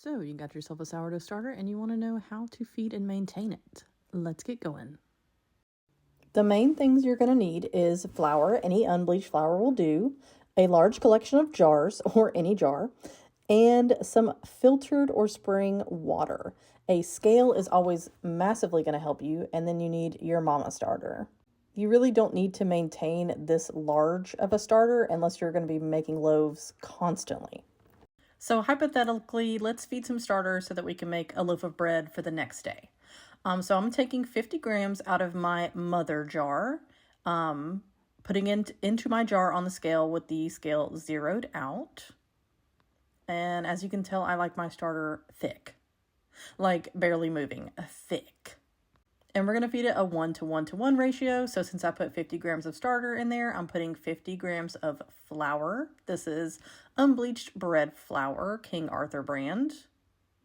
So you got yourself a sourdough starter and you want to know how to feed and maintain it. Let's get going. The main things you're going to need is flour, any unbleached flour will do, a large collection of jars or any jar, and some filtered or spring water. A scale is always massively going to help you, and then you need your mama starter. You really don't need to maintain this large of a starter unless you're going to be making loaves constantly. So hypothetically, let's feed some starter so that we can make a loaf of bread for the next day. So I'm taking 50 grams out of my mother jar, putting it into my jar on the scale with the scale zeroed out. And as you can tell, I like my starter thick, like barely moving, thick. And we're going to feed it a 1:1:1 ratio. So since I put 50 grams of starter in there, I'm putting 50 grams of flour. This is unbleached bread flour, King Arthur brand,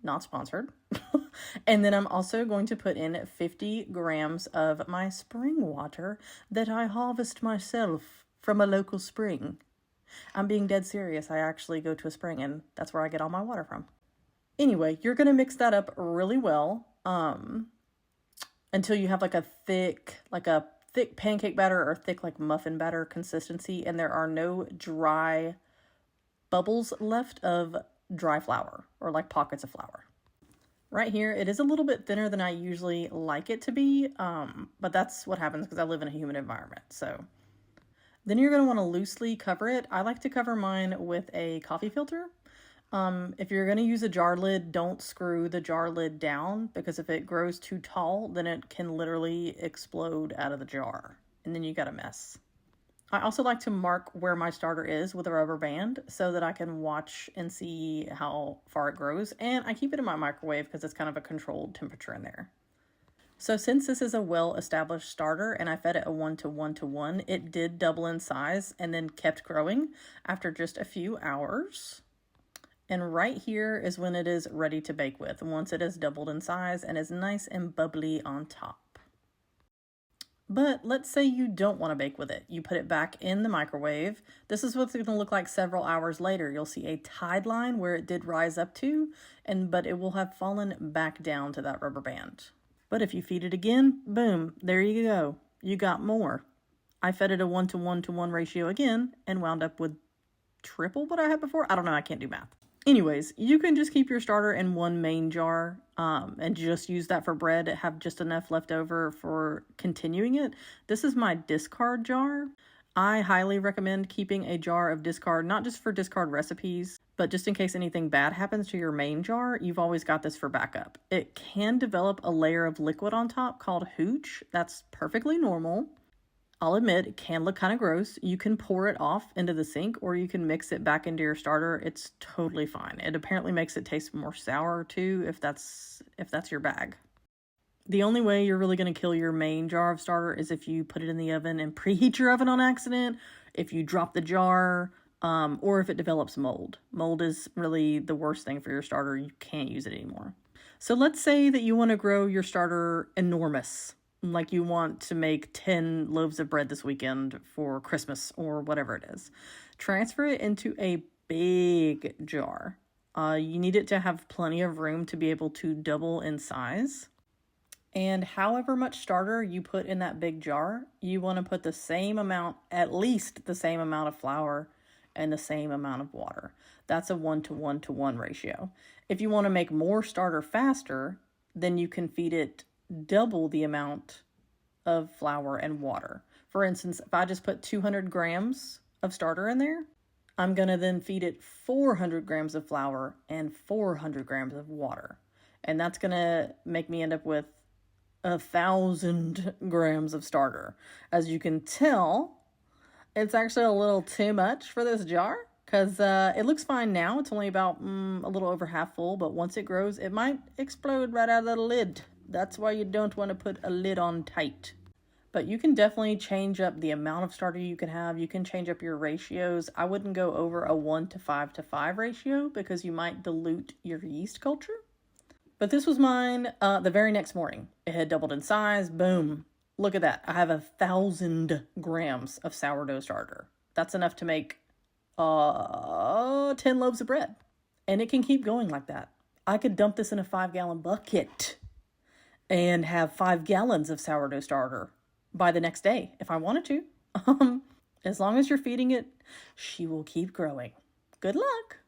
not sponsored. And then I'm also going to put in 50 grams of my spring water that I harvest myself from a local spring. I'm being dead serious. I actually go to a spring and that's where I get all my water from. Anyway, you're going to mix that up really well. Until you have like a thick pancake batter or thick like muffin batter consistency, and there are no dry bubbles left of dry flour or like pockets of flour. Right here, it is a little bit thinner than I usually like it to be, but that's what happens because I live in a humid environment. So then you're going to want to loosely cover it. I like to cover mine with a coffee filter. If you're going to use a jar lid, don't screw the jar lid down, because if it grows too tall, then it can literally explode out of the jar and then you got a mess. I also like to mark where my starter is with a rubber band so that I can watch and see how far it grows. And I keep it in my microwave because it's kind of a controlled temperature in there. So since this is a well-established starter and I fed it a 1:1:1, it did double in size and then kept growing after just a few hours. And right here is when it is ready to bake with, once it has doubled in size and is nice and bubbly on top. But let's say you don't want to bake with it. You put it back in the microwave. This is what's going to look like several hours later. You'll see a tide line where it did rise up to, but it will have fallen back down to that rubber band. But if you feed it again, boom, there you go. You got more. I fed it a 1:1:1 ratio again and wound up with triple what I had before. I don't know, I can't do math. Anyways, you can just keep your starter in one main jar and just use that for bread. Have just enough left over for continuing it. This is my discard jar. I highly recommend keeping a jar of discard, not just for discard recipes, but just in case anything bad happens to your main jar, you've always got this for backup. It can develop a layer of liquid on top called hooch. That's perfectly normal. I'll admit, it can look kind of gross. You can pour it off into the sink or you can mix it back into your starter. It's totally fine. It apparently makes it taste more sour too, if that's your bag. The only way you're really going to kill your main jar of starter is if you put it in the oven and preheat your oven on accident, if you drop the jar, or if it develops mold. Mold is really the worst thing for your starter. You can't use it anymore. So let's say that you want to grow your starter enormous. Like you want to make 10 loaves of bread this weekend for Christmas or whatever it is. Transfer it into a big jar. You need it to have plenty of room to be able to double in size. And however much starter you put in that big jar, you want to put the same amount, at least the same amount of flour and the same amount of water. That's a 1:1:1 ratio. If you want to make more starter faster, then you can feed it double the amount of flour and water. For instance, if I just put 200 grams of starter in there, I'm going to then feed it 400 grams of flour and 400 grams of water. And that's going to make me end up with 1,000 grams of starter. As you can tell, it's actually a little too much for this jar because it looks fine now. It's only about a little over half full, but once it grows, it might explode right out of the lid. That's why you don't want to put a lid on tight. But you can definitely change up the amount of starter you can have. You can change up your ratios. I wouldn't go over a 1:5:5 ratio because you might dilute your yeast culture. But this was mine the very next morning. It had doubled in size. Boom. Look at that. I have 1,000 grams of sourdough starter. That's enough to make 10 loaves of bread. And it can keep going like that. I could dump this in a 5-gallon bucket and have 5 gallons of sourdough starter by the next day if I wanted to. As long as you're feeding it, she will keep growing. Good luck.